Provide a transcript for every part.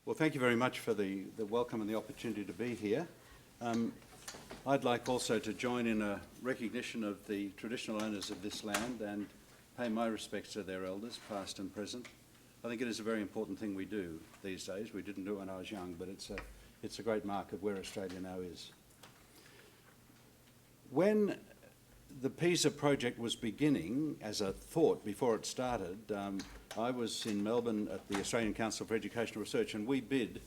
Well, thank you very much for the welcome and the opportunity to be here. I'd like also to join in a recognition of the traditional owners of this land and pay my respects to their elders, past and present. I think it is a very important thing we do these days. We didn't do it when I was young, but it's a great mark of where Australia now is. When the PISA project was beginning as a thought before it started, I was in Melbourne at the Australian Council for Educational Research, and we bid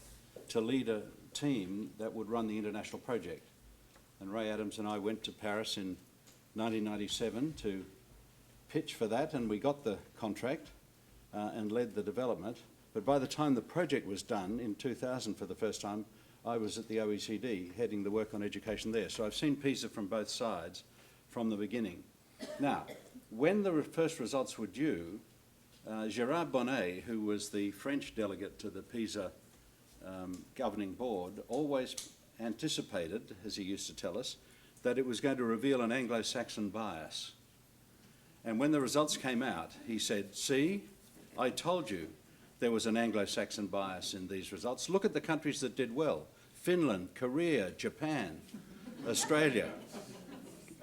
to lead a team that would run the international project. And Ray Adams and I went to Paris in 1997 to pitch for that, and we got the contract and led the development. But by the time the project was done in 2000 for the first time, I was at the OECD heading the work on education there. So I've seen PISA from both sides from the beginning. Now, when the first results were due, Gérard Bonnet, who was the French delegate to the PISA governing board, always anticipated, as he used to tell us, that it was going to reveal an Anglo-Saxon bias. And when the results came out, he said, "See, I told you there was an Anglo-Saxon bias in these results. Look at the countries that did well: Finland, Korea, Japan, Australia,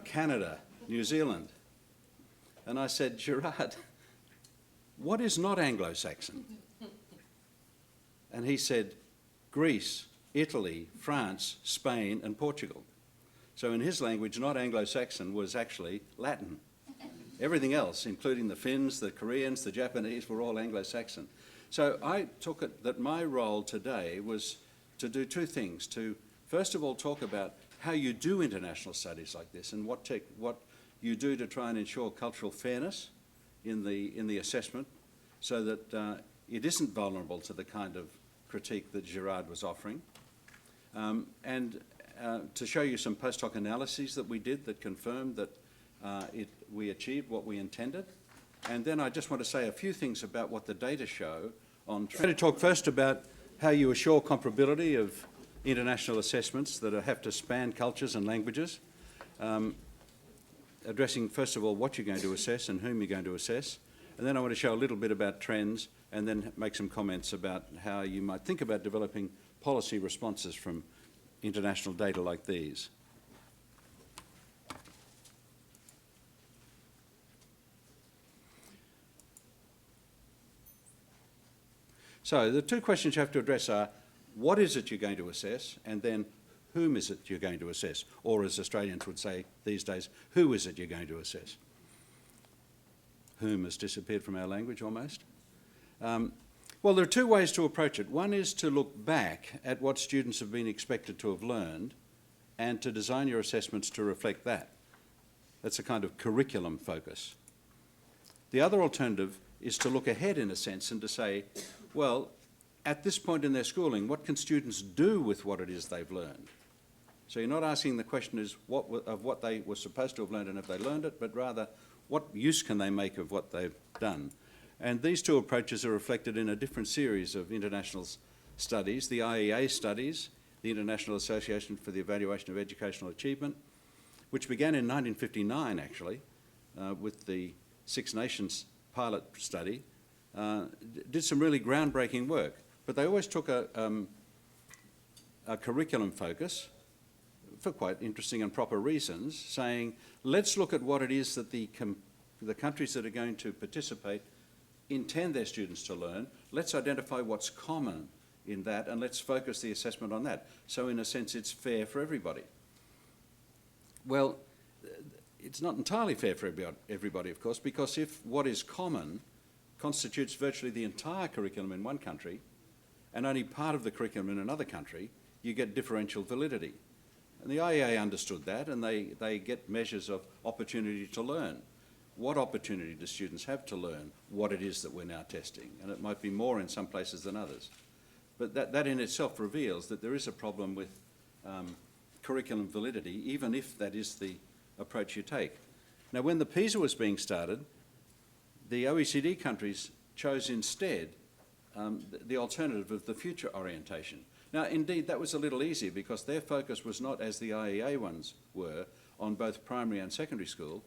Canada, New Zealand." And I said, "Gérard, what is not Anglo-Saxon?" And he said, "Greece, Italy, France, Spain, and Portugal." So in his language, not Anglo-Saxon was actually Latin. Everything else, including the Finns, the Koreans, the Japanese, were all Anglo-Saxon. So I took it that my role today was to do two things: to first of all talk about how you do international studies like this and what you do to try and ensure cultural fairness in the assessment, so that it isn't vulnerable to the kind of critique that Gérard was offering, and to show you some post hoc analyses that we did that confirmed that we achieved what we intended. And then I just want to say a few things about what the data show on. I'm going to talk first about how you assure comparability of international assessments that have to span cultures and languages, addressing first of all what you're going to assess and whom you're going to assess. And then I want to show a little bit about trends and then make some comments about how you might think about developing policy responses from international data like these. So the two questions you have to address are, what is it you're going to assess, and then whom is it you're going to assess? Or as Australians would say these days, who is it you're going to assess? Whom has disappeared from our language almost. Well, there are two ways to approach it. One is to look back at what students have been expected to have learned and to design your assessments to reflect that. That's a kind of curriculum focus. The other alternative is to look ahead in a sense and to say, well, at this point in their schooling, what can students do with what it is they've learned? So you're not asking the question is what they were supposed to have learned and have they learned it, but rather what use can they make of what they've done? And these two approaches are reflected in a different series of international studies: the IEA studies, the International Association for the Evaluation of Educational Achievement, which began in 1959 actually, with the Six Nations pilot study, did some really groundbreaking work. But they always took a curriculum focus for quite interesting and proper reasons, saying, let's look at what it is that the countries that are going to participate intend their students to learn. Let's identify what's common in that, and let's focus the assessment on that. So in a sense, it's fair for everybody. Well, it's not entirely fair for everybody, of course, because if what is common constitutes virtually the entire curriculum in one country and only part of the curriculum in another country, you get differential validity. And the IEA understood that, and they get measures of opportunity to learn. What opportunity do students have to learn what it is that we're now testing? And it might be more in some places than others. But that in itself reveals that there is a problem with curriculum validity, even if that is the approach you take. Now, when the PISA was being started, the OECD countries chose instead the alternative of the future orientation. Now, indeed, that was a little easier because their focus was not, as the IEA ones were, on both primary and secondary school,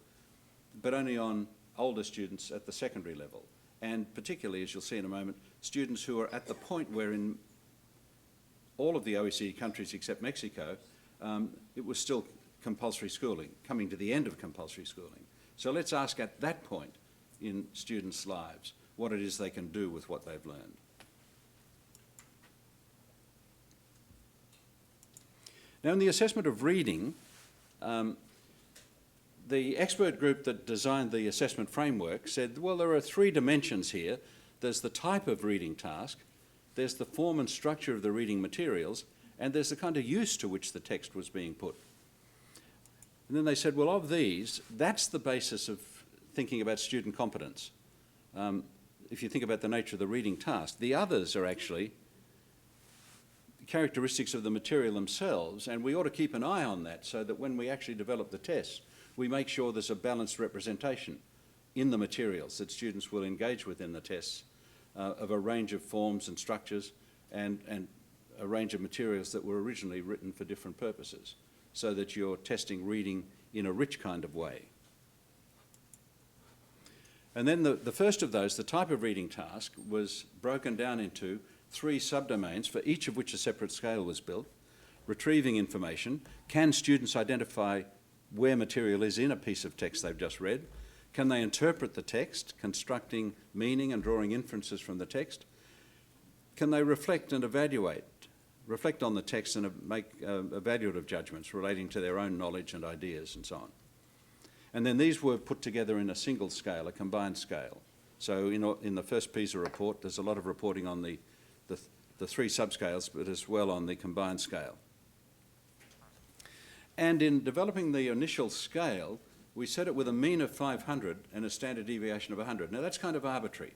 but only on older students at the secondary level. And particularly, as you'll see in a moment, students who are at the point where in all of the OECD countries except Mexico, it was still compulsory schooling, coming to the end of compulsory schooling. So let's ask at that point in students' lives what it is they can do with what they've learned. Now, in the assessment of reading, the expert group that designed the assessment framework said, well, there are three dimensions here. There's the type of reading task, there's the form and structure of the reading materials, and there's the kind of use to which the text was being put. And then they said, well, of these, that's the basis of thinking about student competence. If you think about the nature of the reading task, the others are actually characteristics of the material themselves, and we ought to keep an eye on that so that when we actually develop the tests, we make sure there's a balanced representation in the materials that students will engage with in the tests of a range of forms and structures and a range of materials that were originally written for different purposes, so that you're testing reading in a rich kind of way. And then the first of those, the type of reading task, was broken down into three subdomains, for each of which a separate scale was built. Retrieving information. Can students identify where material is in a piece of text they've just read? Can they interpret the text, constructing meaning and drawing inferences from the text? Can they reflect and evaluate, reflect on the text and make evaluative judgments relating to their own knowledge and ideas and so on? And then these were put together in a single scale, a combined scale. So in the first PISA report, there's a lot of reporting on the three subscales, but as well on the combined scale. And in developing the initial scale, we set it with a mean of 500 and a standard deviation of 100. Now that's kind of arbitrary.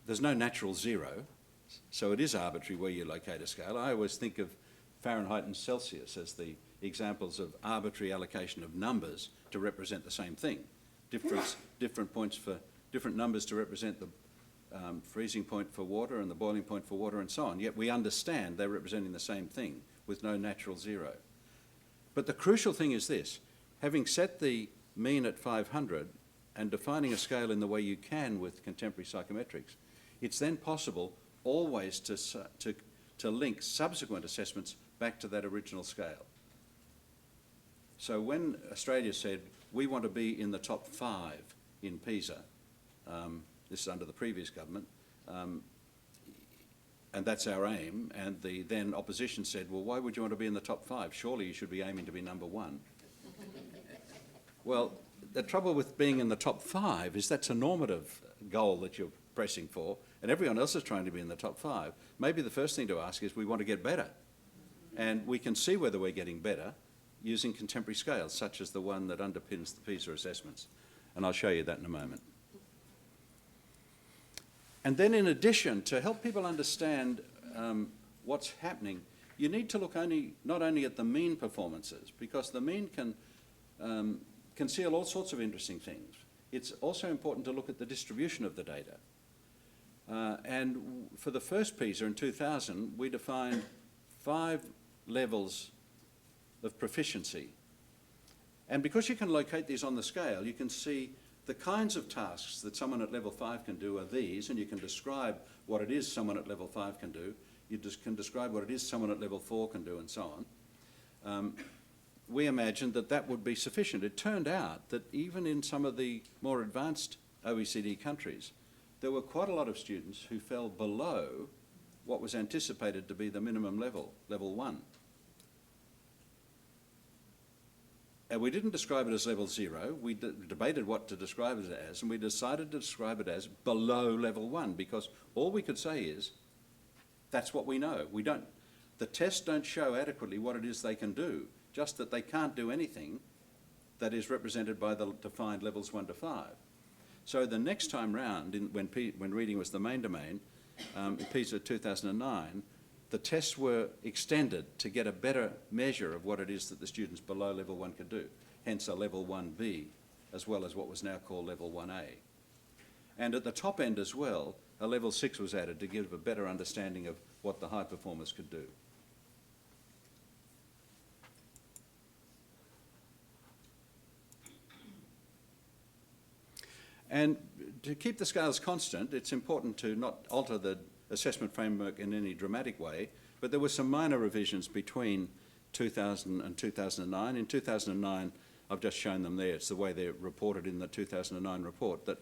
There's no natural zero, so it is arbitrary where you locate a scale. I always think of Fahrenheit and Celsius as the examples of arbitrary allocation of numbers to represent the same thing. Different points for different numbers to represent the freezing point for water and the boiling point for water and so on. Yet we understand they're representing the same thing with no natural zero. But the crucial thing is this: having set the mean at 500 and defining a scale in the way you can with contemporary psychometrics, it's then possible always to link subsequent assessments back to that original scale. So when Australia said, we want to be in the top 5 in PISA, this is under the previous government, and that's our aim, and the then opposition said, well, why would you want to be in the top 5? Surely you should be aiming to be number 1. Well, the trouble with being in the top 5 is that's a normative goal that you're pressing for, and everyone else is trying to be in the top 5. Maybe the first thing to ask is, we want to get better. And we can see whether we're getting better using contemporary scales, such as the one that underpins the PISA assessments. And I'll show you that in a moment. And then in addition, to help people understand what's happening, you need to look not only at the mean performances, because the mean can conceal all sorts of interesting things. It's also important to look at the distribution of the data. And for the first PISA in 2000, we defined 5 levels of proficiency. And because you can locate these on the scale, you can see the kinds of tasks that someone at level 5 can do are these, and you can describe what it is someone at level 5 can do. You can describe what it is someone at level 4 can do, and so on. We imagined that that would be sufficient. It turned out that even in some of the more advanced OECD countries, there were quite a lot of students who fell below what was anticipated to be the minimum level, level 1. And we didn't describe it as level 0. We debated what to describe it as, and we decided to describe it as below level 1, because all we could say is, that's what we know. The tests don't show adequately what it is they can do, just that they can't do anything that is represented by the defined levels 1 to 5. So the next time round, when reading was the main domain, in PISA 2009, the tests were extended to get a better measure of what it is that the students below level 1 could do, hence a level 1B, as well as what was now called level 1A. And at the top end as well, a level 6 was added to give a better understanding of what the high performers could do. And to keep the scales constant, it's important to not alter the assessment framework in any dramatic way, but there were some minor revisions between 2000 and 2009. In 2009, I've just shown them there, it's the way they're reported in the 2009 report, that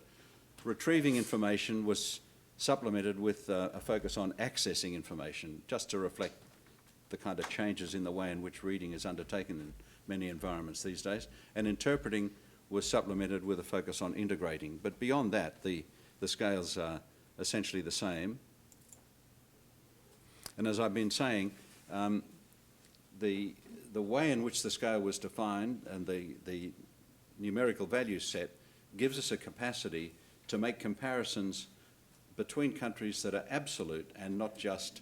retrieving information was supplemented with a focus on accessing information, just to reflect the kind of changes in the way in which reading is undertaken in many environments these days. And interpreting was supplemented with a focus on integrating. But beyond that, the scales are essentially the same. And as I've been saying, the way in which the scale was defined and the numerical value set gives us a capacity to make comparisons between countries that are absolute and not just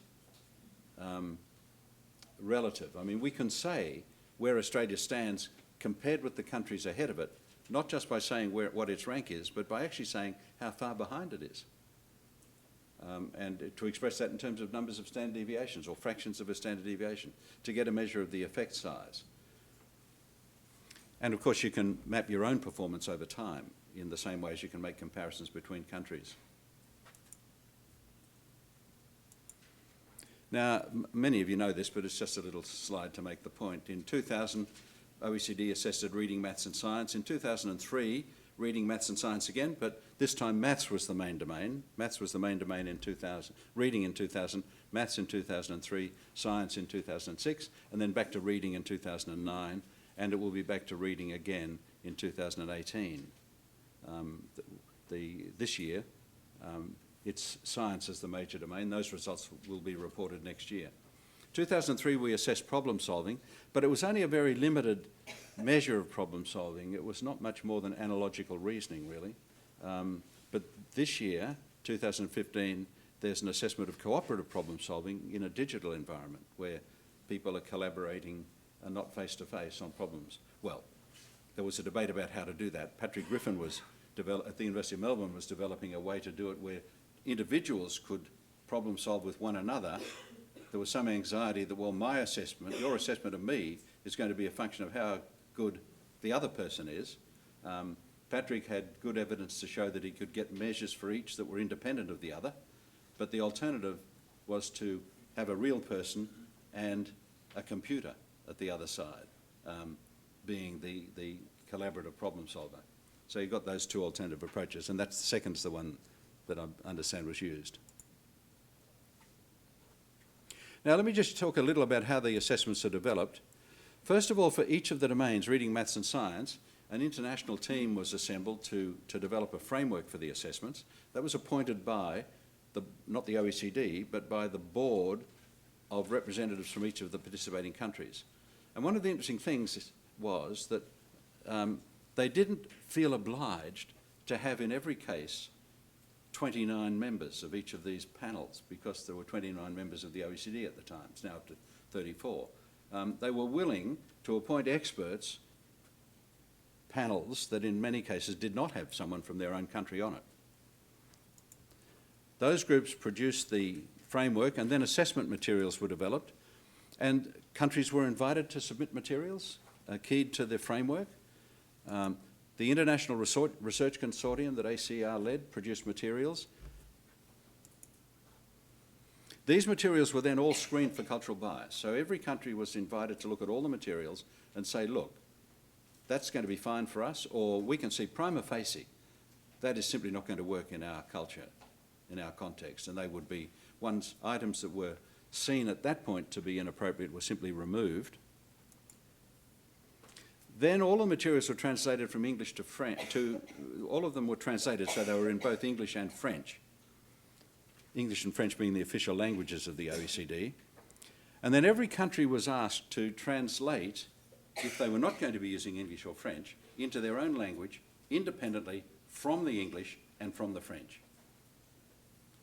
relative. I mean, we can say where Australia stands compared with the countries ahead of it, not just by saying what its rank is, but by actually saying how far behind it is. And to express that in terms of numbers of standard deviations or fractions of a standard deviation, to get a measure of the effect size. And of course you can map your own performance over time in the same way as you can make comparisons between countries. Now, many of you know this, but it's just a little slide to make the point. In 2000, OECD assessed reading, maths and science. In 2003, reading, maths and science again, but this time maths was the main domain. Maths was the main domain in 2000, reading in 2000, maths in 2003, science in 2006, and then back to reading in 2009, and it will be back to reading again in 2018. This year, it's science as the major domain. Those results will be reported next year. 2003, we assessed problem solving, but it was only a very limited measure of problem solving. It was not much more than analogical reasoning, really. But this year, 2015, there's an assessment of cooperative problem solving in a digital environment where people are collaborating and not face-to-face on problems. Well, there was a debate about how to do that. Patrick Griffin at the University of Melbourne was developing a way to do it where individuals could problem solve with one another. There was some anxiety that, well, my assessment, your assessment of me, is going to be a function of how good the other person is. Patrick had good evidence to show that he could get measures for each that were independent of the other, but the alternative was to have a real person and a computer at the other side, being the collaborative problem solver. So you got those two alternative approaches, and that's the second's the one that I understand was used. Now let me just talk a little about how the assessments are developed. First of all, for each of the domains, reading, maths and science, an international team was assembled to develop a framework for the assessments. That was appointed by, not the OECD, but by the board of representatives from each of the participating countries. And one of the interesting things was that they didn't feel obliged to have in every case 29 members of each of these panels, because there were 29 members of the OECD at the time. It's now up to 34. They were willing to appoint experts, panels that in many cases did not have someone from their own country on it. Those groups produced the framework, and then assessment materials were developed, and countries were invited to submit materials keyed to the framework. The International Research Consortium that ACR led produced materials. These materials were then all screened for cultural bias. So every country was invited to look at all the materials and say, look, that's going to be fine for us, or we can see prima facie that is simply not going to work in our culture, in our context. And they would be items that were seen at that point to be inappropriate were simply removed. Then all the materials were translated from English to French, all of them were translated, so they were in both English and French. English and French being the official languages of the OECD. And then every country was asked to translate, if they were not going to be using English or French, into their own language, independently from the English and from the French,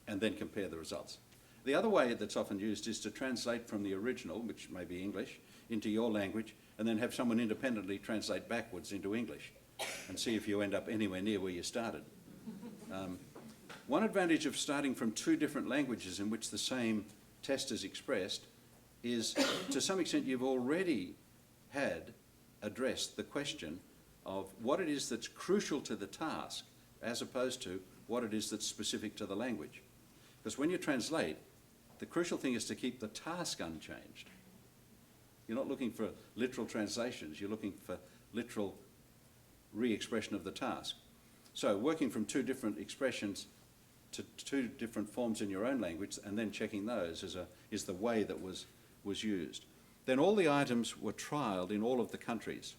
and then compare the results. The other way that's often used is to translate from the original, which may be English, into your language, and then have someone independently translate backwards into English and see if you end up anywhere near where you started. One advantage of starting from two different languages in which the same test is expressed is, to some extent, you've already had addressed the question of what it is that's crucial to the task as opposed to what it is that's specific to the language. Because when you translate, the crucial thing is to keep the task unchanged. You're not looking for literal translations, you're looking for literal re-expression of the task. So working from two different expressions to two different forms in your own language and then checking those is the way that was used. Then all the items were trialled in all of the countries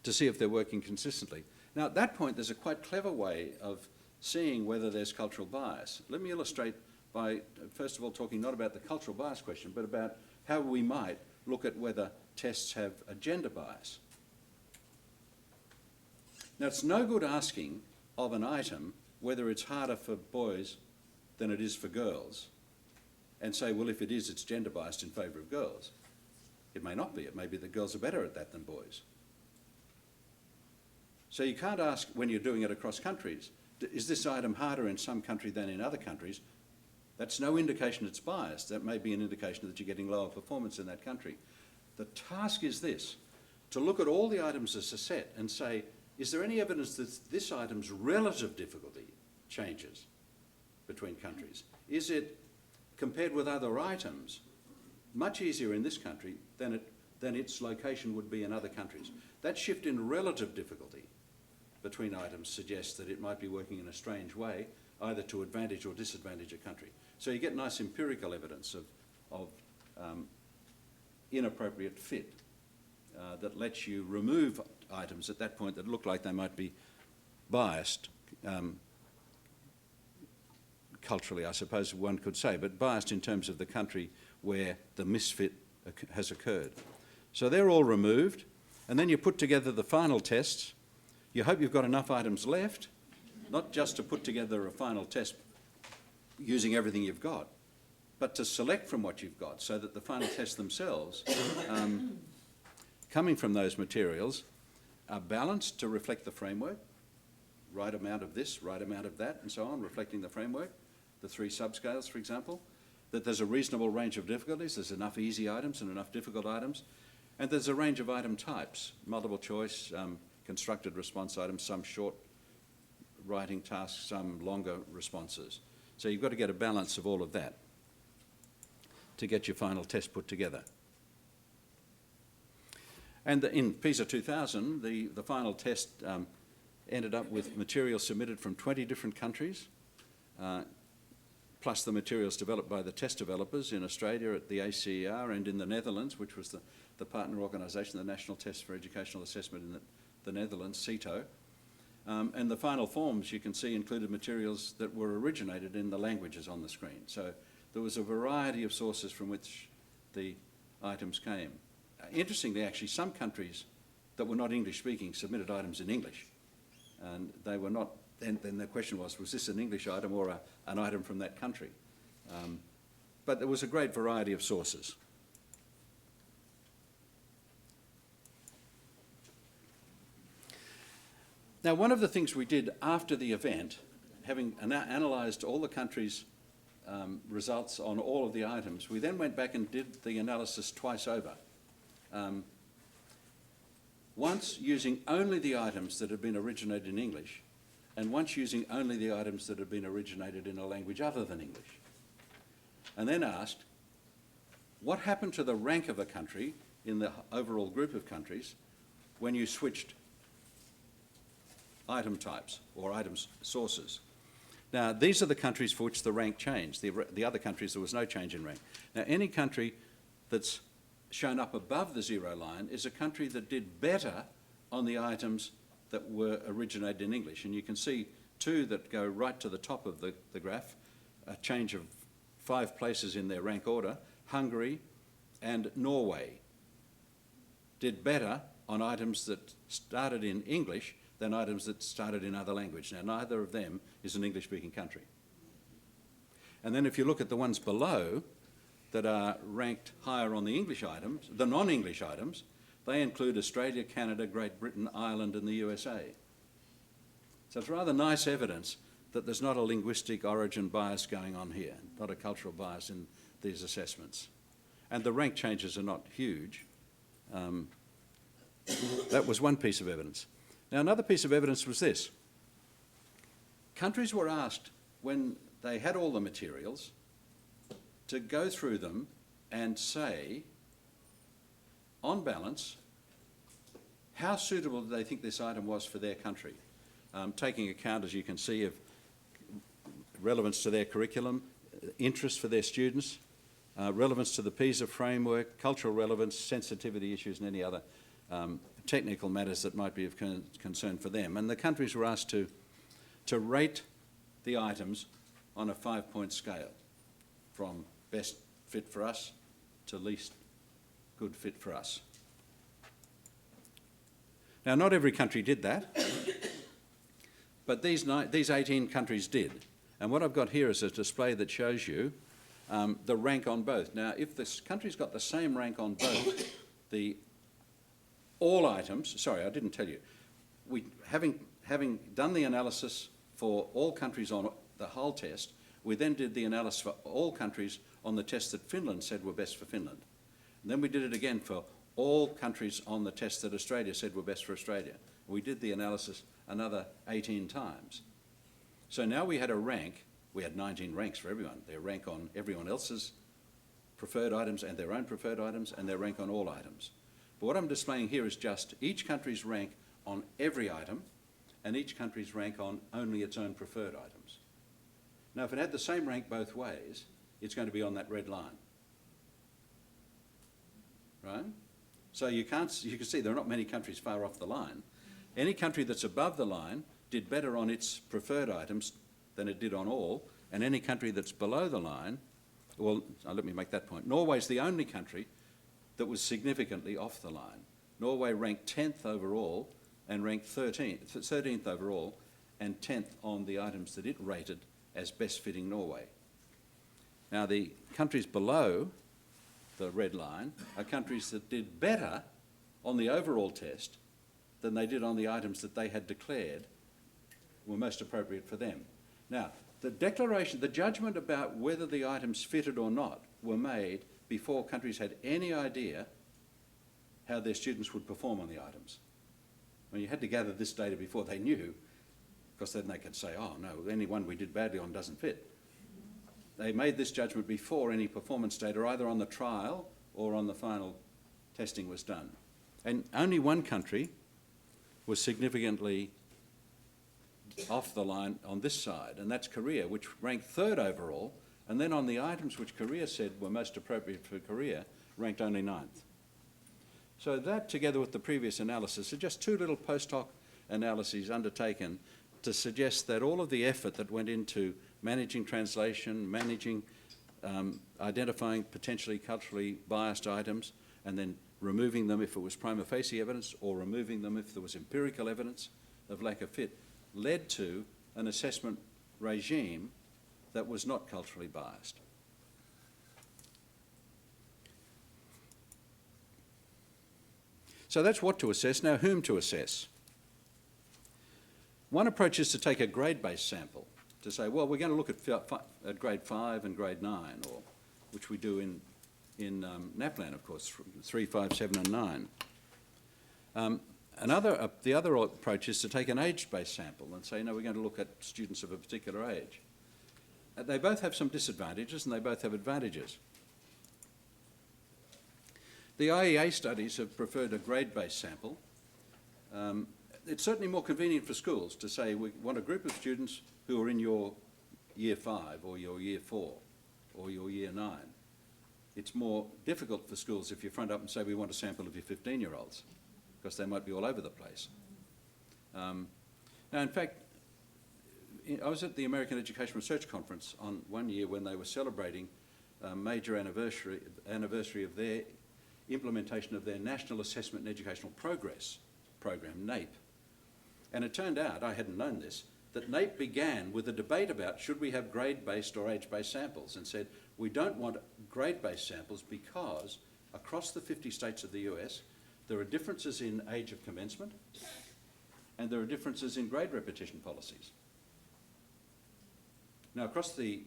to see if they're working consistently. Now at that point there's a quite clever way of seeing whether there's cultural bias. Let me illustrate by first of all talking not about the cultural bias question but about how we might look at whether tests have a gender bias. Now it's no good asking of an item whether it's harder for boys than it is for girls and say, well, if it is, it's gender biased in favour of girls. It may not be. It may be that girls are better at that than boys. So you can't ask when you're doing it across countries, is this item harder in some country than in other countries? That's no indication it's biased. That may be an indication that you're getting lower performance in that country. The task is this, to look at all the items as a set and say, is there any evidence that this item's relative difficulty changes between countries? Is it, compared with other items, much easier in this country than its location would be in other countries? That shift in relative difficulty between items suggests that it might be working in a strange way, either to advantage or disadvantage a country. So you get nice empirical evidence of inappropriate fit that lets you remove items at that point that look like they might be biased culturally, I suppose one could say, but biased in terms of the country where the misfit has occurred. So they're all removed, and then you put together the final tests. You hope you've got enough items left, not just to put together a final test using everything you've got, but to select from what you've got so that the final tests themselves, coming from those materials, are balanced to reflect the framework, right amount of this, right amount of that, and so on, reflecting the framework, the three subscales, for example, that there's a reasonable range of difficulties, there's enough easy items and enough difficult items, and there's a range of item types, multiple choice, constructed response items, some short writing tasks, some longer responses. So you've got to get a balance of all of that to get your final test put together. And in PISA 2000, the final test ended up with material submitted from 20 different countries, plus the materials developed by the test developers in Australia at the ACER and in the Netherlands, which was the partner organisation, the National Test for Educational Assessment in the Netherlands, CETO. And the final forms, you can see, included materials that were originated in the languages on the screen. So there was a variety of sources from which the items came. Interestingly, actually, some countries that were not English-speaking submitted items in English. And they were not, then the question was this an English item or an item from that country? But there was a great variety of sources. Now, one of the things we did after the event, having analysed all the countries' results on all of the items, we then went back and did the analysis twice over. Once using only the items that had been originated in English, and once using only the items that had been originated in a language other than English. And then asked, what happened to the rank of a country in the overall group of countries when you switched item types or items sources? Now, these are the countries for which the rank changed. The other countries, there was no change in rank. Now, any country that's shown up above the zero line is a country that did better on the items that were originated in English. And you can see two that go right to the top of the graph, a change of 5 places in their rank order. Hungary and Norway did better on items that started in English than items that started in other language. Now, neither of them is an English-speaking country. And then if you look at the ones below that are ranked higher on the English items, the non-English items, they include Australia, Canada, Great Britain, Ireland and the USA. So it's rather nice evidence that there's not a linguistic origin bias going on here, not a cultural bias in these assessments. And the rank changes are not huge. That was one piece of evidence. Now, another piece of evidence was this. Countries were asked when they had all the materials to go through them and say, on balance, how suitable do they think this item was for their country, taking account, as you can see, of relevance to their curriculum, interest for their students, relevance to the PISA framework, cultural relevance, sensitivity issues and any other technical matters that might be of concern for them. And the countries were asked to rate the items on a 5-point scale, from best fit for us to least good fit for us. Now, not every country did that, but these 18 countries did. And what I've got here is a display that shows you the rank on both. Now, if this country's got the same rank on both, all items, sorry, I didn't tell you, having done the analysis for all countries on the whole test, we then did the analysis for all countries on the test that Finland said were best for Finland. And then we did it again for all countries on the test that Australia said were best for Australia. We did the analysis another 18 times. So now we had a rank, we had 19 ranks for everyone. Their rank on everyone else's preferred items and their own preferred items, and their rank on all items. But what I'm displaying here is just each country's rank on every item and each country's rank on only its own preferred items. Now, if it had the same rank both ways, it's going to be on that red line, right? So you can see there are not many countries far off the line. Any country that's above the line did better on its preferred items than it did on all, and any country that's below the line, well, let me make that point. Norway's the only country that was significantly off the line. Norway ranked 10th overall and ranked 13th overall and 10th on the items that it rated as best fitting Norway. Now, the countries below the red line are countries that did better on the overall test than they did on the items that they had declared were most appropriate for them. Now, the judgment about whether the items fitted or not were made before countries had any idea how their students would perform on the items. When you had to gather this data before they knew, because then they could say, oh no, any one we did badly on doesn't fit. They made this judgment before any performance data, either on the trial or on the final testing was done. And only one country was significantly off the line on this side, and that's Korea, which ranked 3rd overall, and then on the items which Korea said were most appropriate for Korea, ranked only 9th. So that, together with the previous analysis, are just two little post hoc analyses undertaken to suggest that all of the effort that went into managing translation, identifying potentially culturally biased items, and then removing them if it was prima facie evidence, or removing them if there was empirical evidence of lack of fit, led to an assessment regime that was not culturally biased. So that's what to assess. Now, whom to assess? One approach is to take a grade-based sample, to say, well, we're going to look at grade 5 and grade 9, or which we do in NAPLAN, of course, 3, 5, 7 and 9. The other approach is to take an age-based sample and say, no, we're going to look at students of a particular age. They both have some disadvantages and they both have advantages. The IEA studies have preferred a grade-based sample. It's certainly more convenient for schools to say we want a group of students who are in your year 5 or your year 4 or your year 9. It's more difficult for schools if you front up and say we want a sample of your 15-year-olds, because they might be all over the place. Now, in fact, I was at the American Education Research Conference on one year when they were celebrating a major anniversary of their implementation of their National Assessment and Educational Progress program, NAEP. And it turned out, I hadn't known this, that NAEP began with a debate about should we have grade-based or age-based samples, and said we don't want grade-based samples because across the 50 states of the US, there are differences in age of commencement and there are differences in grade repetition policies. Now, across the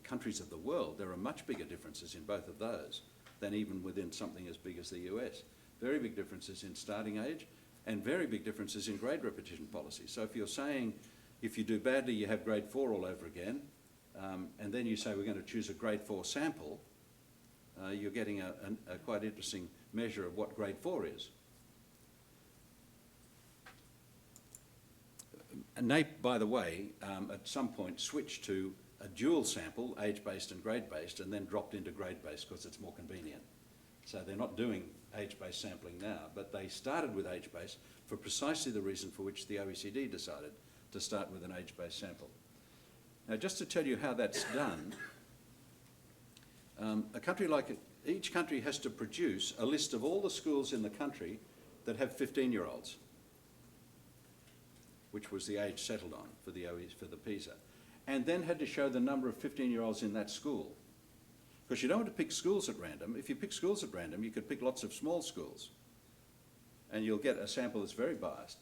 countries of the world, there are much bigger differences in both of those than even within something as big as the US. Very big differences in starting age and very big differences in grade repetition policies. So if you're saying if you do badly you have grade 4 all over again, and then you say we're going to choose a grade 4 sample, you're getting a quite interesting measure of what grade 4 is. NAEP, by the way, at some point switched to a dual sample, age-based and grade-based, and then dropped into grade-based because it's more convenient. So they're not doing age-based sampling now, but they started with age-based for precisely the reason for which the OECD decided to start with an age-based sample. Now, just to tell you how that's done, a country like each country has to produce a list of all the schools in the country that have 15-year-olds, which was the age settled on for the PISA, and then had to show the number of 15-year-olds in that school. Because you don't want to pick schools at random. If you pick schools at random, you could pick lots of small schools, and you'll get a sample that's very biased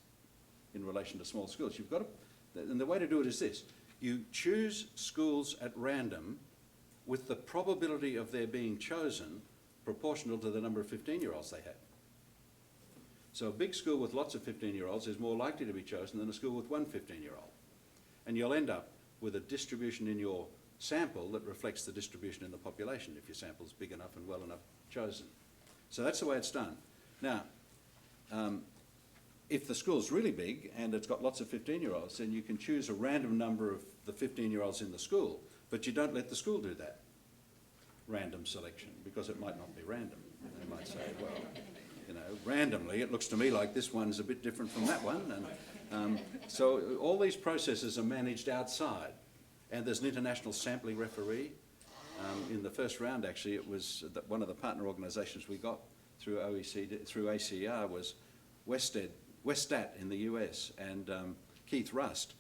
in relation to small schools. You've got to, and the way to do it is this. You choose schools at random with the probability of their being chosen proportional to the number of 15-year-olds they have. So a big school with lots of 15-year-olds is more likely to be chosen than a school with one 15-year-old. And you'll end up with a distribution in your sample that reflects the distribution in the population if your sample's big enough and well enough chosen. So that's the way it's done. Now, if the school's really big and it's got lots of 15-year-olds, then you can choose a random number of the 15-year-olds in the school, but you don't let the school do that random selection because it might not be random. They might say, well, you know, randomly, it looks to me like this one's a bit different from that one. And so all these processes are managed outside. And there's an international sampling referee. In the first round, actually, it was one of the partner organisations we got through OECD, through ACR, was Westat in the US, and Keith Rust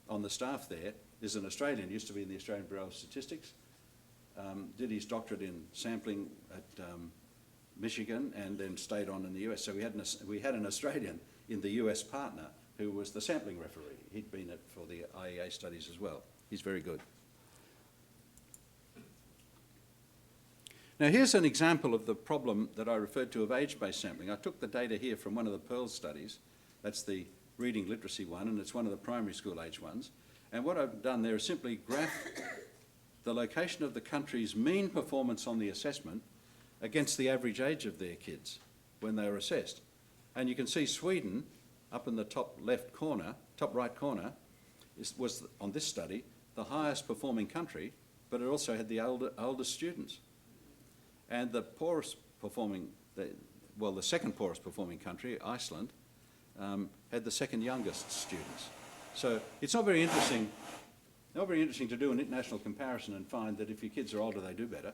on the staff there is an Australian, used to be in the Australian Bureau of Statistics, did his doctorate in sampling at Michigan and then stayed on in the US. So we had an Australian in the US partner who was the sampling referee. He'd been for the IEA studies as well. He's very good. Now here's an example of the problem that I referred to of age-based sampling. I took the data here from one of the Pearl studies. That's the reading literacy one, and it's one of the primary school age ones. And what I've done there is simply graph the location of the country's mean performance on the assessment against the average age of their kids when they were assessed. And you can see Sweden, up in the top left corner, top right corner, was on this study the highest performing country, but it also had the oldest students. And the poorest performing, the second poorest performing country, Iceland, had the second youngest students. So it's not very interesting to do an international comparison and find that if your kids are older, they do better.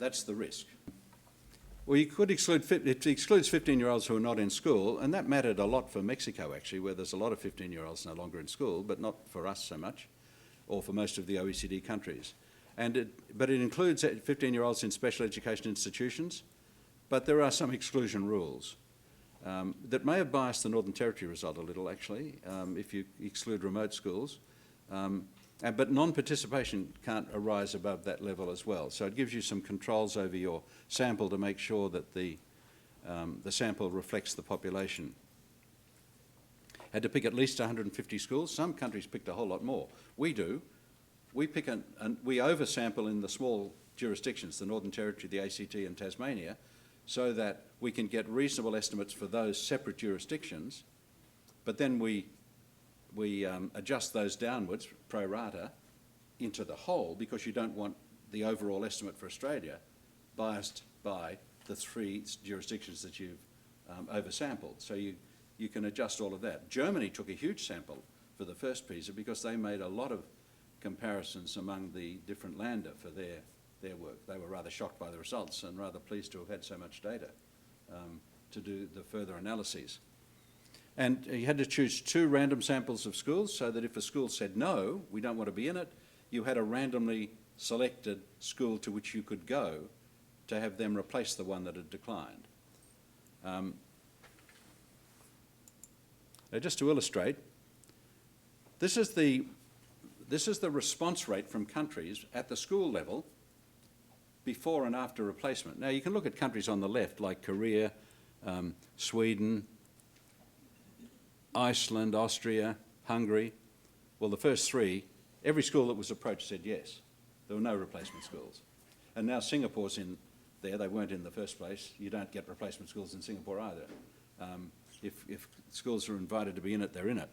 That's the risk. Well, you could exclude, it excludes 15-year-olds who are not in school, and that mattered a lot for Mexico, actually, where there's a lot of 15-year-olds no longer in school, but not for us so much, or for most of the OECD countries. But it includes 15-year-olds in special education institutions, but there are some exclusion rules that may have biased the Northern Territory result a little, actually, if you exclude remote schools. But non-participation can't arise above that level as well. So it gives you some controls over your sample to make sure that the sample reflects the population. Had to pick at least 150 schools. Some countries picked a whole lot more. We do. We pick we oversample in the small jurisdictions, the Northern Territory, the ACT and Tasmania, so that we can get reasonable estimates for those separate jurisdictions, but then we adjust those downwards, pro rata, into the whole, because you don't want the overall estimate for Australia biased by the 3 jurisdictions that you've oversampled. So you can adjust all of that. Germany took a huge sample for the first PISA because they made a lot of comparisons among the different Länder for their work. They were rather shocked by the results and rather pleased to have had so much data to do the further analyses. And you had to choose 2 random samples of schools so that if a school said, no, we don't want to be in it, you had a randomly selected school to which you could go to have them replace the one that had declined. Now just to illustrate, this is the response rate from countries at the school level before and after replacement. Now you can look at countries on the left like Korea, Sweden, Iceland, Austria, Hungary. Well, the first 3 Every school that was approached said yes. There were no replacement schools. And now Singapore's in there. They weren't in the first place. You don't get replacement schools in Singapore either. If schools are invited to be in it, they're in it.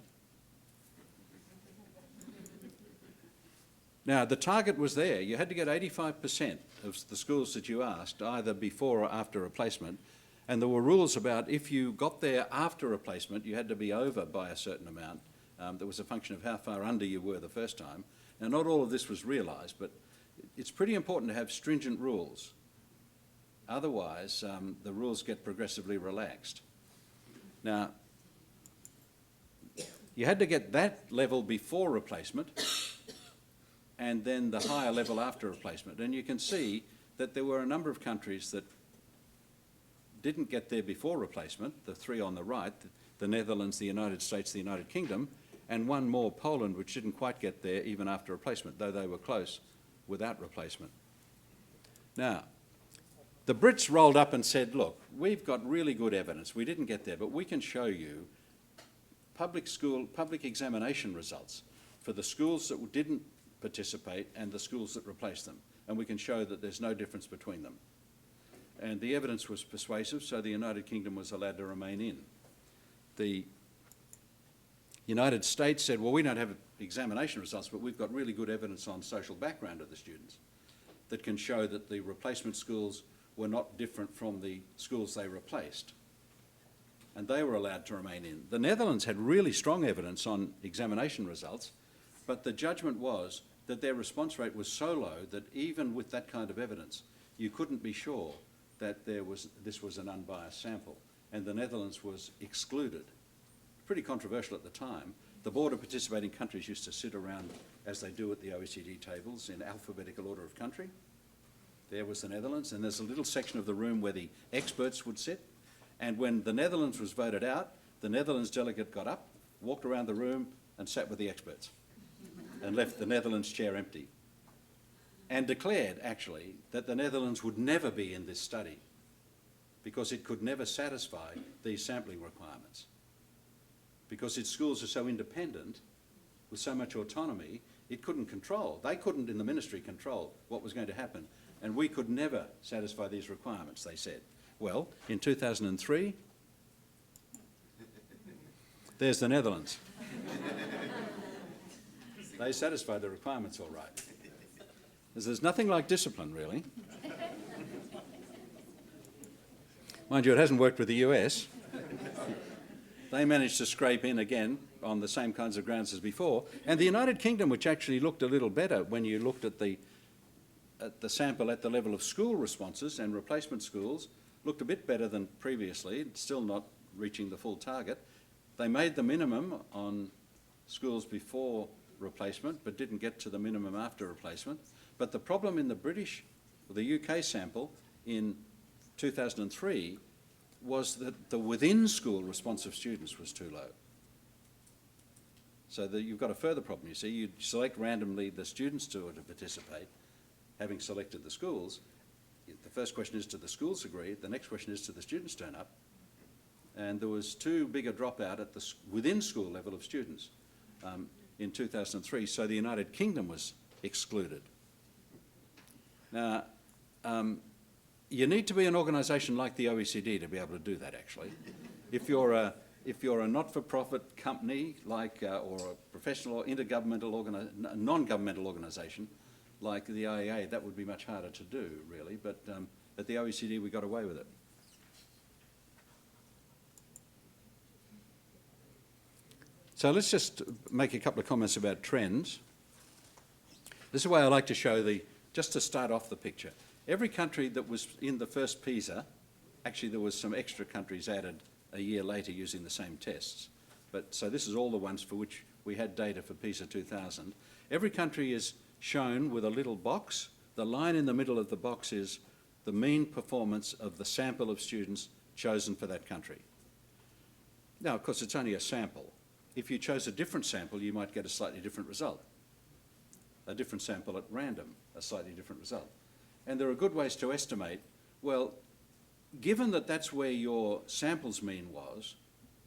Now, the target was there. You had to get 85% of the schools that you asked, either before or after replacement. And there were rules about if you got there after replacement, you had to be over by a certain amount. There was a function of how far under you were the first time. Now, not all of this was realised, but it's pretty important to have stringent rules. Otherwise, the rules get progressively relaxed. Now, you had to get that level before replacement and then the higher level after replacement. And you can see that there were a number of countries that didn't get there before replacement, the three on the right, the Netherlands, the United States, the United Kingdom, and one more, Poland, which didn't quite get there even after replacement, though they were close without replacement. Now, the Brits rolled up and said, look, we've got really good evidence. We didn't get there, but we can show you public examination results for the schools that didn't participate and the schools that replaced them. And we can show that there's no difference between them. And the evidence was persuasive, so the United Kingdom was allowed to remain in. The United States said, well, we don't have examination results, but we've got really good evidence on social background of the students that can show that the replacement schools were not different from the schools they replaced. And they were allowed to remain in. The Netherlands had really strong evidence on examination results, but the judgment was that their response rate was so low that even with that kind of evidence, you couldn't be sure that this was an unbiased sample, and the Netherlands was excluded. Pretty controversial at the time. The board of participating countries used to sit around, as they do at the OECD tables, in alphabetical order of country. There was the Netherlands, and there's a little section of the room where the experts would sit, and when the Netherlands was voted out, the Netherlands delegate got up, walked around the room and sat with the experts and left the Netherlands chair empty, and declared, actually, that the Netherlands would never be in this study because it could never satisfy these sampling requirements. Because its schools are so independent, with so much autonomy, it couldn't control. They couldn't, in the ministry, control what was going to happen. And we could never satisfy these requirements, they said. Well, in 2003, there's the Netherlands. They satisfied the requirements all right. There's nothing like discipline, really. Mind you, it hasn't worked with the US. They managed to scrape in again on the same kinds of grounds as before. And the United Kingdom, which actually looked a little better when you looked at the sample at the level of school responses and replacement schools, looked a bit better than previously, still not reaching the full target. They made the minimum on schools before replacement, but didn't get to the minimum after replacement. But the problem in the UK sample in 2003 was that the within-school response of students was too low. So you've got a further problem, you see. You select randomly the students to participate, having selected the schools. The first question is, do the schools agree? The next question is, do the students turn up? And there was too big a dropout at the within-school level of students in 2003, so the United Kingdom was excluded. Now, you need to be an organisation like the OECD to be able to do that, actually. If you're a not-for-profit company, like, or a professional or intergovernmental non-governmental organisation, like the IEA, that would be much harder to do, really. But at the OECD, we got away with it. So let's just make a couple of comments about trends. This is the way I like to show just to start off the picture. Every country that was in the first PISA, actually there was some extra countries added a year later using the same tests. So this is all the ones for which we had data for PISA 2000. Every country is shown with a little box. The line in the middle of the box is the mean performance of the sample of students chosen for that country. Now, of course, it's only a sample. If you chose a different sample, you might get a slightly different result. A different sample at random, a slightly different result. And there are good ways to estimate, well, given that that's where your sample's mean was,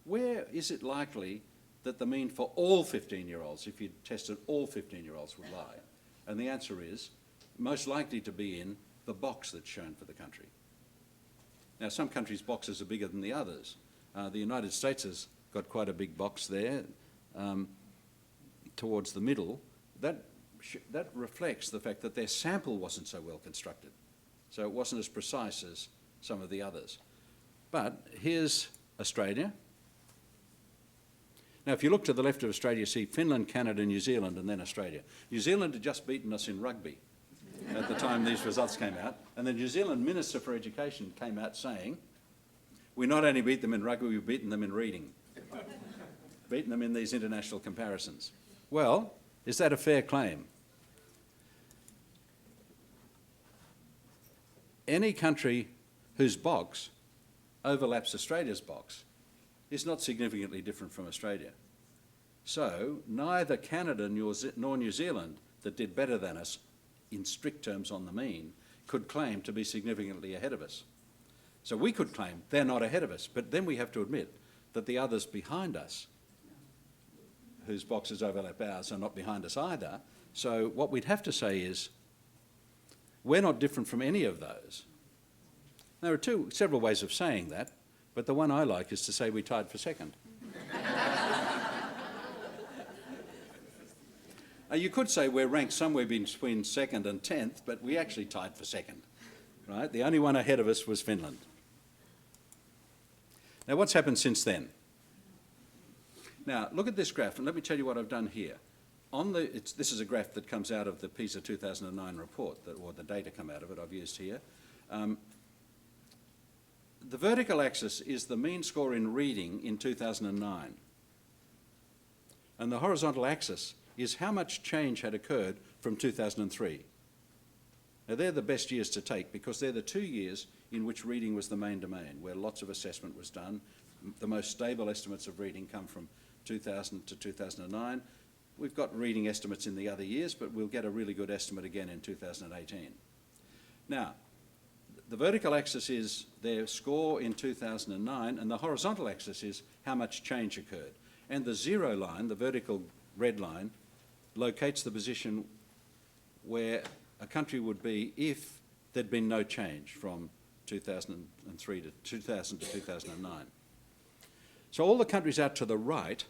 where is it likely that the mean for all 15-year-olds, if you tested all 15-year-olds, would lie? And the answer is most likely to be in the box that's shown for the country. Now, some countries' boxes are bigger than the others. The United States has got quite a big box there towards the middle. That reflects the fact that their sample wasn't so well constructed. So it wasn't as precise as some of the others. But here's Australia. Now, if you look to the left of Australia, you see Finland, Canada, New Zealand, and then Australia. New Zealand had just beaten us in rugby at the time these results came out. And the New Zealand Minister for Education came out saying, we not only beat them in rugby, we've beaten them in reading. Beaten them in these international comparisons. Well, is that a fair claim? Any country whose box overlaps Australia's box is not significantly different from Australia. So neither Canada nor New Zealand, that did better than us in strict terms on the mean, could claim to be significantly ahead of us. So we could claim they're not ahead of us, but then we have to admit that the others behind us, whose boxes overlap ours, are not behind us either. So what we'd have to say is, we're not different from any of those. There are several ways of saying that, but the one I like is to say we tied for second. You could say we're ranked somewhere between second and 10th, but we actually tied for second, right? The only one ahead of us was Finland. Now, what's happened since then? Now, look at this graph, and let me tell you what I've done here. This is a graph that comes out of the PISA 2009 report, or the data come out of it, I've used here. The vertical axis is the mean score in reading in 2009. And the horizontal axis is how much change had occurred from 2003. Now, they're the best years to take because they're the 2 years in which reading was the main domain, where lots of assessment was done. The most stable estimates of reading come from 2000 to 2009. We've got reading estimates in the other years, but we'll get a really good estimate again in 2018. Now, the vertical axis is their score in 2009, and the horizontal axis is how much change occurred. And the zero line, the vertical red line, locates the position where a country would be if there'd been no change from 2003 to 2000 to 2009. So all the countries out to the right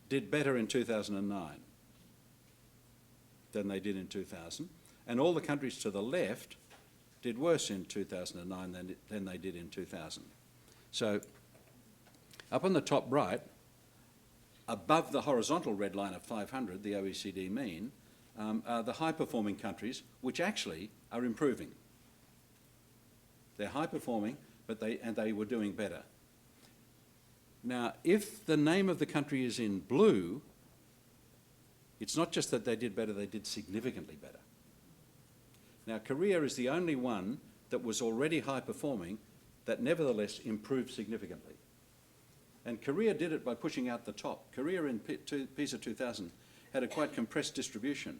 did better in 2009 than they did in 2000, and all the countries to the left did worse in 2009 than they did in 2000. So up on the top right, above the horizontal red line of 500, the OECD mean, are the high-performing countries, which actually are improving. They're high-performing, but they were doing better. Now, if the name of the country is in blue, it's not just that they did better, they did significantly better. Now, Korea is the only one that was already high-performing that nevertheless improved significantly. And Korea did it by pushing out the top. Korea in PISA 2000 had a quite compressed distribution.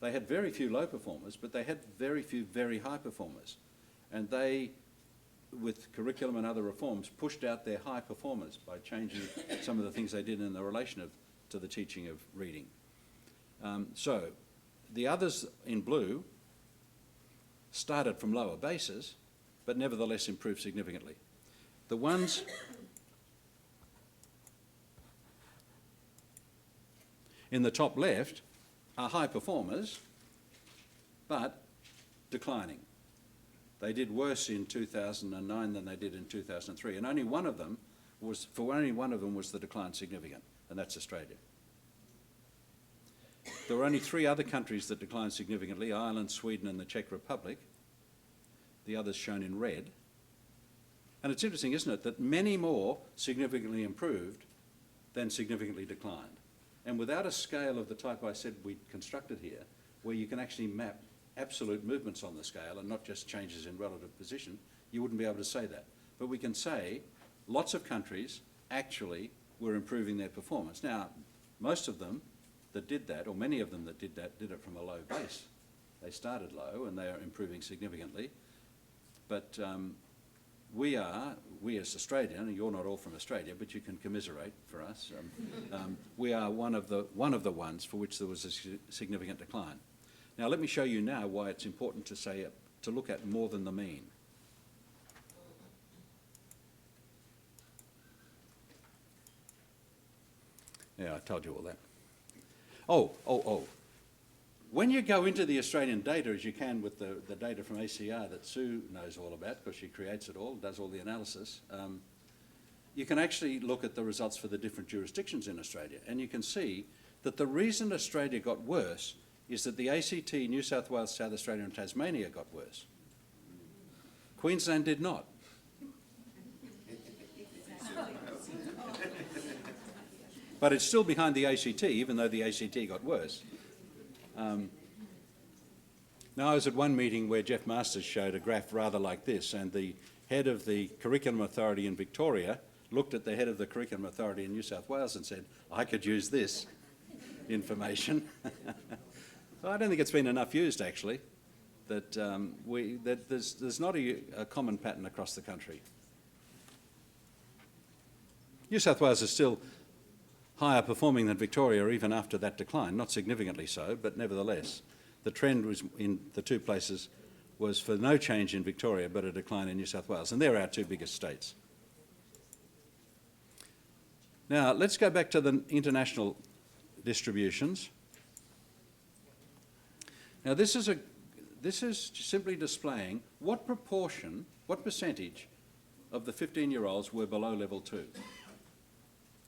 They had very few low performers, but they had very few very high performers. And they, with curriculum and other reforms, pushed out their high performers by changing some of the things they did in the relation to the teaching of reading. So the others in blue started from lower bases, but nevertheless improved significantly. The ones in the top left are high performers, but declining. They did worse in 2009 than they did in 2003, and only one of them was the decline significant, and that's Australia. There were only 3 other countries that declined significantly: Ireland, Sweden, and the Czech Republic. The others shown in red. And it's interesting, isn't it, that many more significantly improved than significantly declined. And without a scale of the type I said we constructed here, where you can actually map absolute movements on the scale and not just changes in relative position, you wouldn't be able to say that. But we can say lots of countries actually were improving their performance. Now, most of them that did that, or many of them that did that, did it from a low base. They started low and they are improving significantly. But we as Australia, and you're not all from Australia, but you can commiserate for us, we are one of the ones for which there was a significant decline. Now let me show you now why it's important to look at more than the mean. Yeah, I told you all that. Oh. When you go into the Australian data, as you can with the data from ACR that Sue knows all about, because she creates it all, does all the analysis, you can actually look at the results for the different jurisdictions in Australia, and you can see that the reason Australia got worse is that the ACT, New South Wales, South Australia and Tasmania got worse. Queensland did not. But it's still behind the ACT, even though the ACT got worse. Now, I was at one meeting where Jeff Masters showed a graph rather like this, and the head of the Curriculum Authority in Victoria looked at the head of the Curriculum Authority in New South Wales and said, I could use this information. So I don't think it's been enough used, actually, that, there's not a common pattern across the country. New South Wales is still higher performing than Victoria even after that decline, not significantly so, but nevertheless. The trend was in the two places was for no change in Victoria but a decline in New South Wales, and they're our two biggest states. Now, let's go back to the international distributions. Now, this is simply displaying what proportion, what percentage of the 15-year-olds were below level 2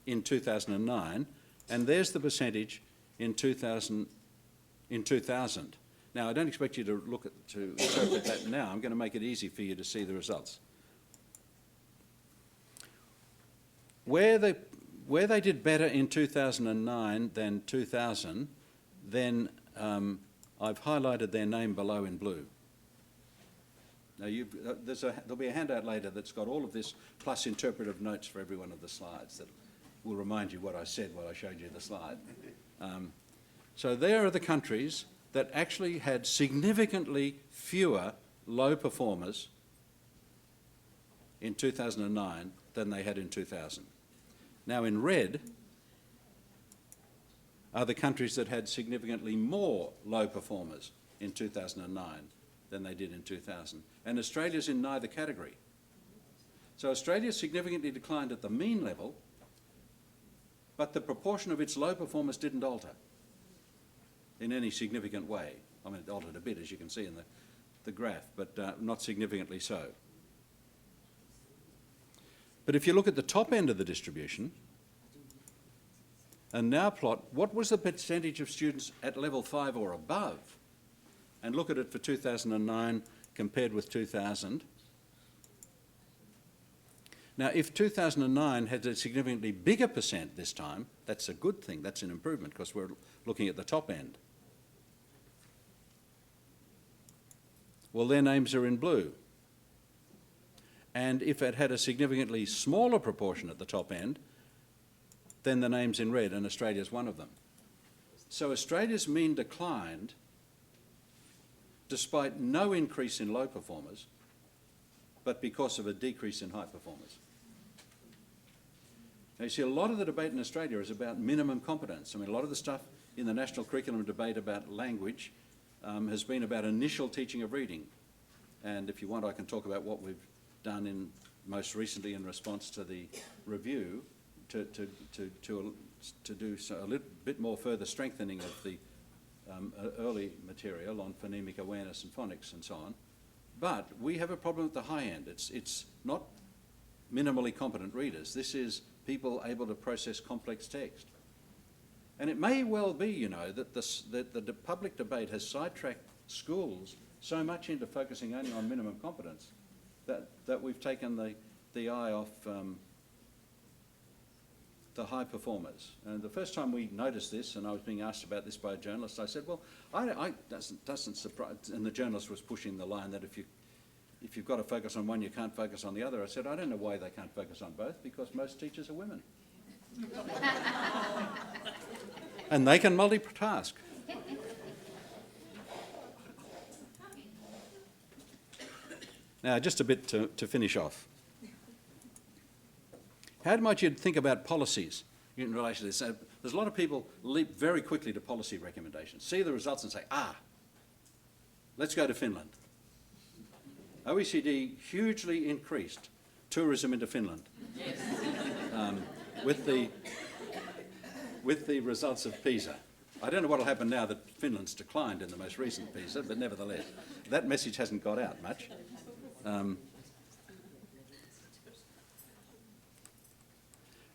in 2009, and there's the percentage in 2000. Now, I don't expect you to interpret that now. I'm going to make it easy for you to see the results. Where they did better in 2009 than 2000, then I've highlighted their name below in blue. Now, there'll be a handout later that's got all of this, plus interpretive notes for every one of the slides that will remind you what I said while I showed you the slide. So there are the countries that actually had significantly fewer low performers in 2009 than they had in 2000. Now, in red are the countries that had significantly more low performers in 2009 than they did in 2000. And Australia's in neither category. So Australia significantly declined at the mean level, but the proportion of its low performers didn't alter in any significant way. I mean, it altered a bit, as you can see in the graph, but not significantly so. But if you look at the top end of the distribution, and now plot what was the percentage of students at level 5 or above, and look at it for 2009 compared with 2000. Now, if 2009 had a significantly bigger percent this time, that's a good thing, that's an improvement, because we're looking at the top end. Well, their names are in blue. And if it had a significantly smaller proportion at the top end, then the name's in red, and Australia's one of them. So Australia's mean declined despite no increase in low performers, but because of a decrease in high performers. Now, you see, a lot of the debate in Australia is about minimum competence. I mean, a lot of the stuff in the national curriculum debate about language has been about initial teaching of reading. And if you want, I can talk about what we've done most recently in response to the review to do a little bit more further strengthening of the early material on phonemic awareness and phonics and so on. But we have a problem at the high end. It's not minimally competent readers. This is people able to process complex text. And it may well be, you know, that the public debate has sidetracked schools so much into focusing only on minimum competence that we've taken the eye off the high performers. And the first time we noticed this, and I was being asked about this by a journalist, I said, well, doesn't surprise, and the journalist was pushing the line that if you've got to focus on one, you can't focus on the other. I said, I don't know why they can't focus on both, because most teachers are women. And they can multitask. Now, just a bit to finish off. How might you think about policies in relation to this? So there's a lot of people leap very quickly to policy recommendations, see the results and say, let's go to Finland. OECD hugely increased tourism into Finland with the results of PISA. I don't know what will happen now that Finland's declined in the most recent PISA, but nevertheless, that message hasn't got out much.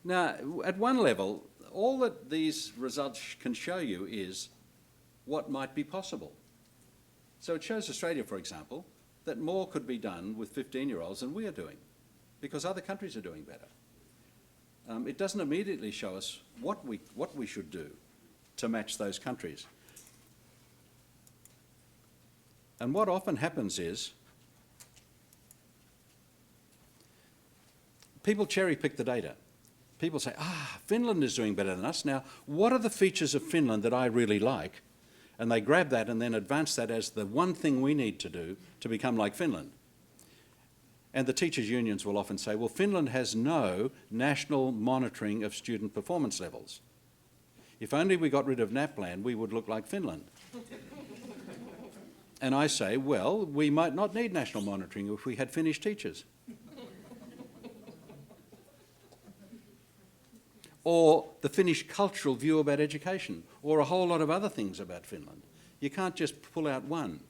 Now, at one level, all that these results can show you is what might be possible. So it shows Australia, for example, that more could be done with 15-year-olds than we are doing, because other countries are doing better. It doesn't immediately show us what we should do to match those countries. And what often happens is people cherry-pick the data. People say, Finland is doing better than us. Now, what are the features of Finland that I really like? And they grab that and then advance that as the one thing we need to do to become like Finland. And the teachers' unions will often say, well, Finland has no national monitoring of student performance levels. If only we got rid of NAPLAN, we would look like Finland. And I say, well, we might not need national monitoring if we had Finnish teachers. Or the Finnish cultural view about education, or a whole lot of other things about Finland. You can't just pull out one.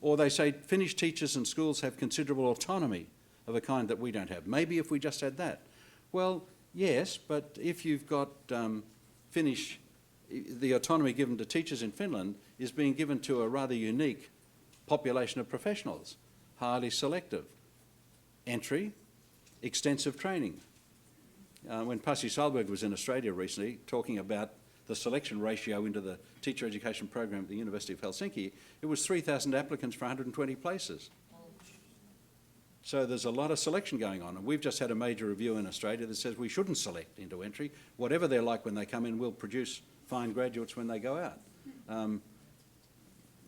Or they say Finnish teachers and schools have considerable autonomy of a kind that we don't have. Maybe if we just had that. Well, yes, but if you've got the autonomy given to teachers in Finland is being given to a rather unique population of professionals, highly selective, entry, extensive training. When Pasi Sahlberg was in Australia recently talking about the selection ratio into the teacher education program at the University of Helsinki, it was 3,000 applicants for 120 places. So there's a lot of selection going on, and we've just had a major review in Australia that says we shouldn't select into entry. Whatever they're like when they come in, we'll produce fine graduates when they go out.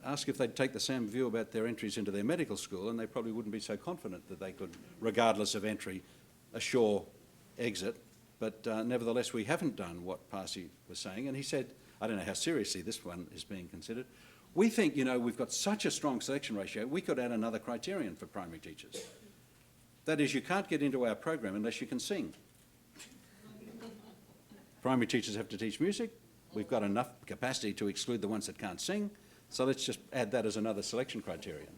Ask if they'd take the same view about their entries into their medical school, and they probably wouldn't be so confident that they could, regardless of entry, assure exit. But nevertheless, we haven't done what Pasi was saying. And he said, I don't know how seriously this one is being considered. We think, we've got such a strong selection ratio, we could add another criterion for primary teachers. That is, you can't get into our program unless you can sing. Primary teachers have to teach music. We've got enough capacity to exclude the ones that can't sing. So let's just add that as another selection criterion.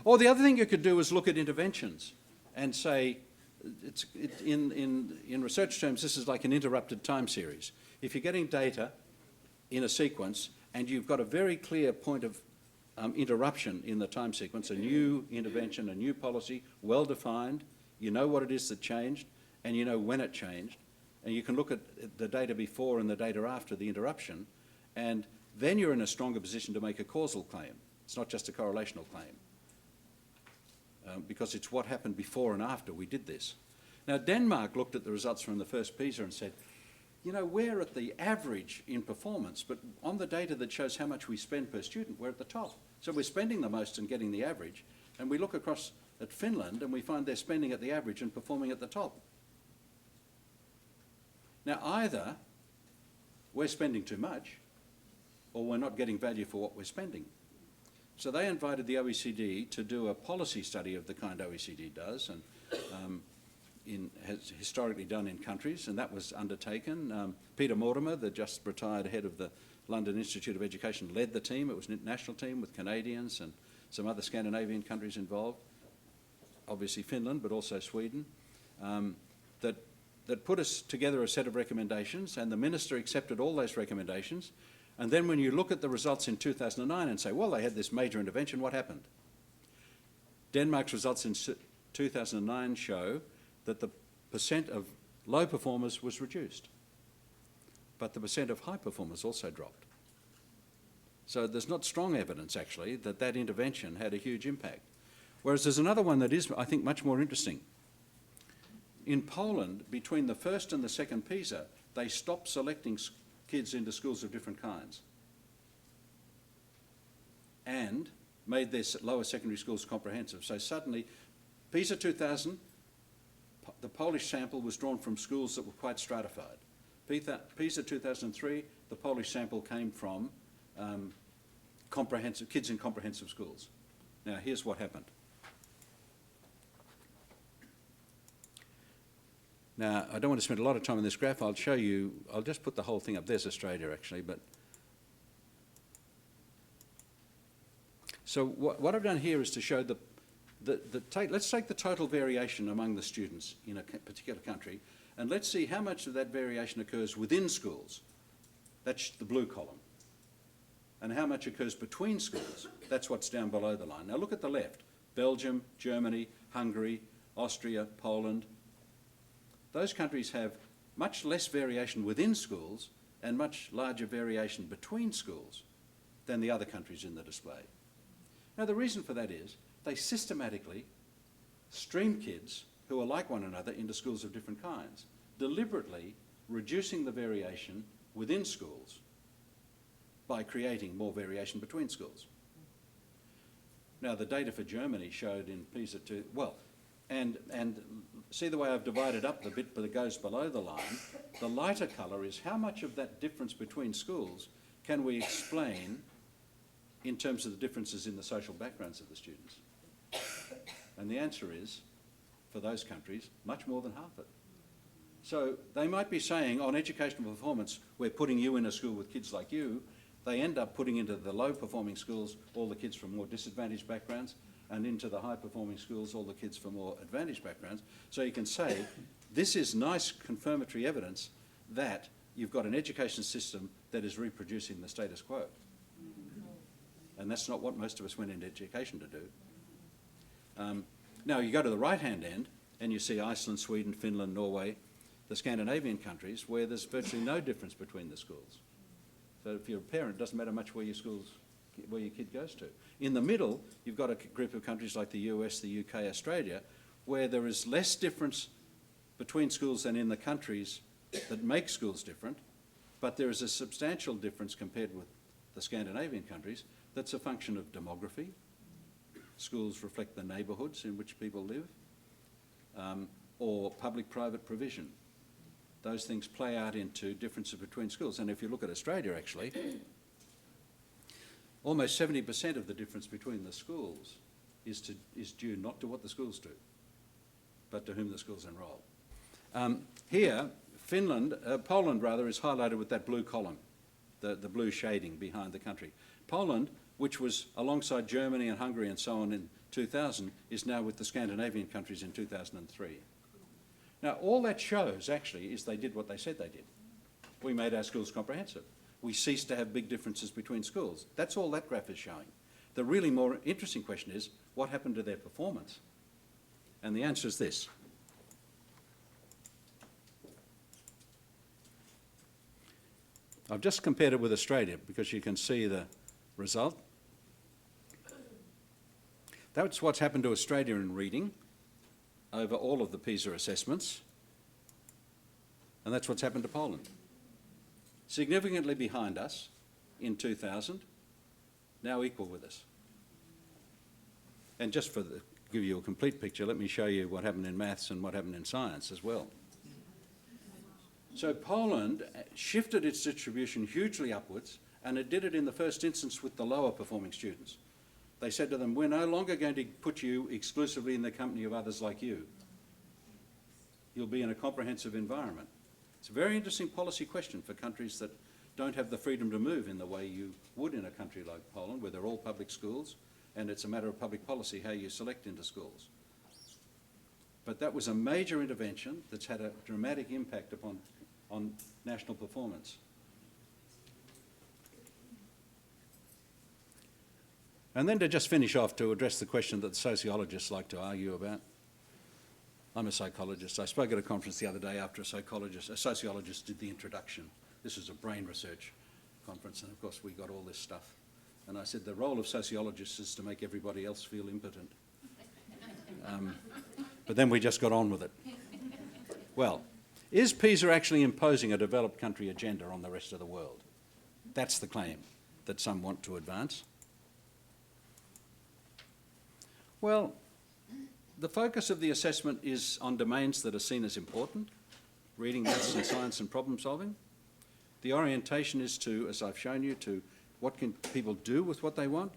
Or the other thing you could do is look at interventions and say, in research terms, this is like an interrupted time series. If you're getting data in a sequence and you've got a very clear point of interruption in the time sequence, a new intervention, a new policy, well-defined, you know what it is that changed and you know when it changed, and you can look at the data before and the data after the interruption, and then you're in a stronger position to make a causal claim. It's not just a correlational claim. Because it's what happened before and after we did this. Now, Denmark looked at the results from the first PISA and said, we're at the average in performance, but on the data that shows how much we spend per student, we're at the top. So we're spending the most and getting the average, and we look across at Finland and we find they're spending at the average and performing at the top. Now, either we're spending too much or we're not getting value for what we're spending. So they invited the OECD to do a policy study of the kind OECD does, and has historically done in countries, and that was undertaken. Peter Mortimer, the just retired head of the London Institute of Education, led the team. It was an international team with Canadians and some other Scandinavian countries involved, obviously Finland, but also Sweden, that put us together a set of recommendations, and the minister accepted all those recommendations. And then when you look at the results in 2009 and say, well, they had this major intervention, what happened? Denmark's results in 2009 show that the percent of low performers was reduced, but the percent of high performers also dropped. So there's not strong evidence, actually, that that intervention had a huge impact. Whereas there's another one that is, I think, much more interesting. In Poland, between the first and the second PISA, they stopped selecting kids into schools of different kinds and made their lower secondary schools comprehensive. So suddenly PISA 2000, the Polish sample was drawn from schools that were quite stratified. PISA 2003, the Polish sample came from kids in comprehensive schools. Now, here's what happened. Now, I don't want to spend a lot of time on this graph. I'll show you, I'll just put the whole thing up. There's Australia, actually, but... So what I've done here is to show let's take the total variation among the students in a particular country, and let's see how much of that variation occurs within schools. That's the blue column. And how much occurs between schools. That's what's down below the line. Now look at the left. Belgium, Germany, Hungary, Austria, Poland. Those countries have much less variation within schools and much larger variation between schools than the other countries in the display. Now the reason for that is they systematically stream kids who are like one another into schools of different kinds, deliberately reducing the variation within schools by creating more variation between schools. Now the data for Germany showed in PISA 2, well, and see the way I've divided up the bit that goes below the line? The lighter colour is how much of that difference between schools can we explain in terms of the differences in the social backgrounds of the students? And the answer is, for those countries, much more than half it. So they might be saying, on educational performance, we're putting you in a school with kids like you. They end up putting into the low-performing schools all the kids from more disadvantaged backgrounds, and into the high-performing schools all the kids from more advantaged backgrounds. So you can say, this is nice confirmatory evidence that you've got an education system that is reproducing the status quo. And that's not what most of us went into education to do. Now you go to the right-hand end and you see Iceland, Sweden, Finland, Norway, the Scandinavian countries, where there's virtually no difference between the schools. So if you're a parent, it doesn't matter much where your kid goes to. In the middle, you've got a group of countries like the US, the UK, Australia, where there is less difference between schools than in the countries that make schools different, but there is a substantial difference compared with the Scandinavian countries that's a function of demography. Schools reflect the neighbourhoods in which people live, or public-private provision. Those things play out into differences between schools. And if you look at Australia, actually, almost 70% of the difference between the schools is due not to what the schools do, but to whom the schools enrol. Here, Poland is highlighted with that blue column, the blue shading behind the country. Poland, which was alongside Germany and Hungary and so on in 2000, is now with the Scandinavian countries in 2003. Now, all that shows, actually, is they did what they said they did. We made our schools comprehensive. We ceased to have big differences between schools. That's all that graph is showing. The really more interesting question is, what happened to their performance? And the answer is this. I've just compared it with Australia because you can see the result. That's what's happened to Australia in reading over all of the PISA assessments, and that's what's happened to Poland. Significantly behind us in 2000, now equal with us. And just give you a complete picture, let me show you what happened in maths and what happened in science as well. So Poland shifted its distribution hugely upwards, and it did it in the first instance with the lower performing students. They said to them, we're no longer going to put you exclusively in the company of others like you. You'll be in a comprehensive environment. It's a very interesting policy question for countries that don't have the freedom to move in the way you would in a country like Poland, where they're all public schools, and it's a matter of public policy how you select into schools. But that was a major intervention that's had a dramatic impact on national performance. And then to just finish off, to address the question that the sociologists like to argue about. I'm a psychologist. I spoke at a conference the other day after a sociologist did the introduction. This was a brain research conference, and of course we got all this stuff. And I said the role of sociologists is to make everybody else feel impotent. But then we just got on with it. Well, is PISA actually imposing a developed country agenda on the rest of the world? That's the claim that some want to advance. Well, The focus of the assessment is on domains that are seen as important: reading, maths and science and problem solving. The orientation is to, as I've shown you, to what can people do with what they want.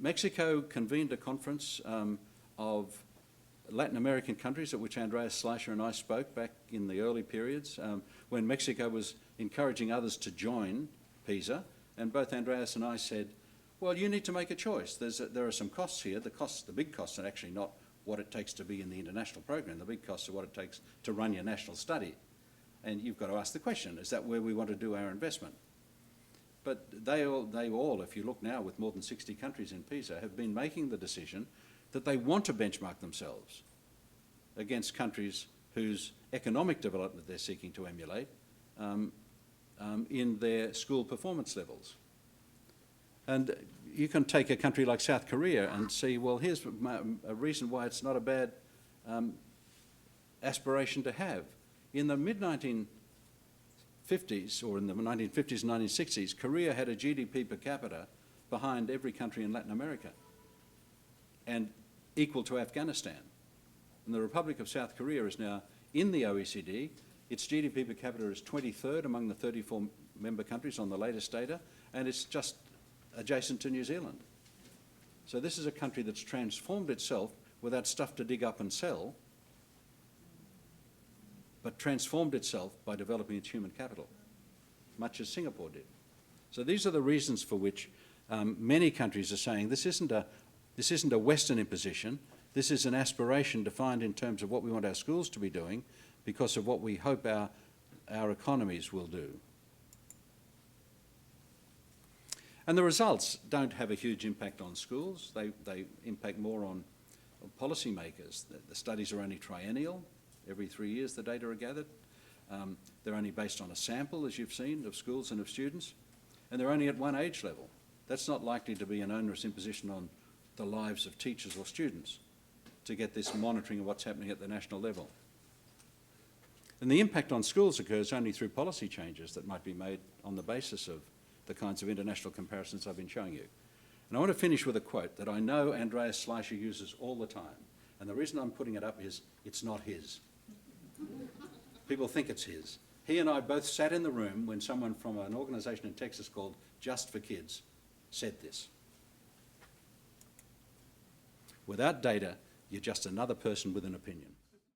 Mexico convened a conference of Latin American countries at which Andreas Schleicher and I spoke back in the early periods, when Mexico was encouraging others to join PISA, and both Andreas and I said, well, you need to make a choice. There are some costs here. The big costs are actually not what it takes to be in the international program. The big costs are what it takes to run your national study. And you've got to ask the question, is that where we want to do our investment? But they all, if you look now with more than 60 countries in PISA, have been making the decision that they want to benchmark themselves against countries whose economic development they're seeking to emulate in their school performance levels. And you can take a country like South Korea and see, well, here's a reason why it's not a bad aspiration to have. In the mid-1950s, or in the 1950s and 1960s, Korea had a GDP per capita behind every country in Latin America and equal to Afghanistan. And the Republic of South Korea is now in the OECD. Its GDP per capita is 23rd among the 34 member countries on the latest data, and it's just adjacent to New Zealand. So this is a country that's transformed itself without stuff to dig up and sell, but transformed itself by developing its human capital, much as Singapore did. So these are the reasons for which many countries are saying this isn't a Western imposition, this is an aspiration defined in terms of what we want our schools to be doing because of what we hope our economies will do. And the results don't have a huge impact on schools. They impact more on policymakers. The studies are only triennial. Every 3 years the data are gathered. They're only based on a sample, as you've seen, of schools and of students. And they're only at one age level. That's not likely to be an onerous imposition on the lives of teachers or students to get this monitoring of what's happening at the national level. And the impact on schools occurs only through policy changes that might be made on the basis of the kinds of international comparisons I've been showing you. And I want to finish with a quote that I know Andreas Schleicher uses all the time. And the reason I'm putting it up is it's not his. People think it's his. He and I both sat in the room when someone from an organisation in Texas called Just for Kids said this. Without data, you're just another person with an opinion.